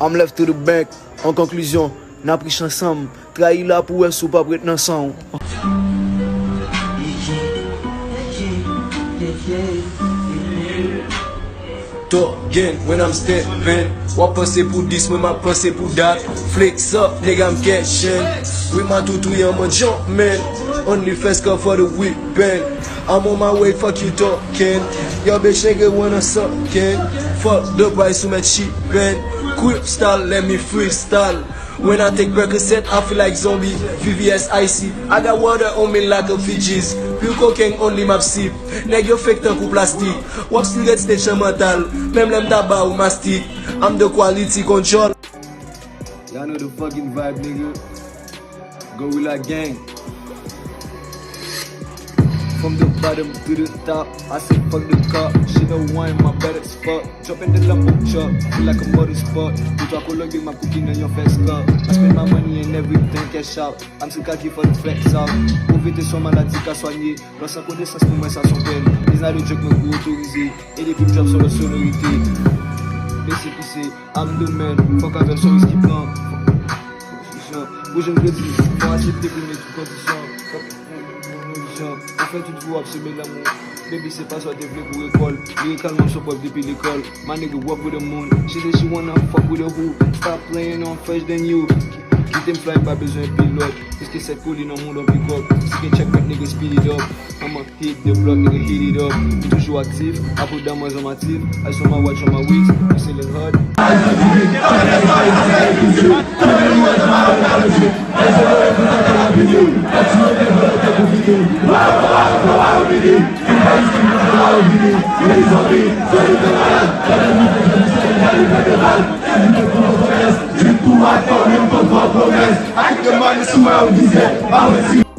I'm left to the bank. En conclusion, n'a pris ensemble. Trahi là pour être sous pas prêt ensemble. Talking when I'm stepping. What passe pour this, when my passe pour that. Flex up, nigga, I'm catching. With my tutu, I'm a jump man. Only first call for the weekend. I'm on my way, fuck you talking. Your bitch nigga wanna suckin'. Fuck the price to my cheap pen. Quick style, let me freestyle. When I take Percocet, I feel like zombie. VVS icy, I got water on me like a Fijis. Pure cocaine only map sip. Nèg yo fake tan kou plastic. Wap still get station mental. Même lem tabac ou mastic. I'm the quality control. Y'all know the fucking vibe, nigga. Gorilla gang. From the bottom to the top, I say fuck the cop. She know wine, my bed as fuck. Drop in the Lambo truck, feel like a motorsport. You talk all over my cooking on your face cup. I spend my money and everything cash out. I'm too cocky for the flex out. Profiter sur maladie qu'à soigner. Lorsqu'on connaissance pour moi ça son peine. It's not a joke, mais vous autorisé. Et des pip drops sur la sonorité. PCPC, I'm the man. Fuck avec son risque qui prend. Bouge un crédit, faut accepter pour mes conditions. En fait, tu te vois absorber l'amour. Baby, c'est pas ça, t'es venu pour l'école. Lyricalement, je suis pas depuis l'école. My nigga walk with the moon. She said she wanna fuck with the who. Stop playing on fresh than you. Quitte me fly, pas besoin de pilote. Parce que cette colline en monde en pick-up. Si que check back, nigga, speed it up. I'ma hit the block, nigga, hit it up. Toujours actif, I put down my zone active. I saw my watch on my wrist, I'm selling hard. Aqui que mano, isso é o dizer.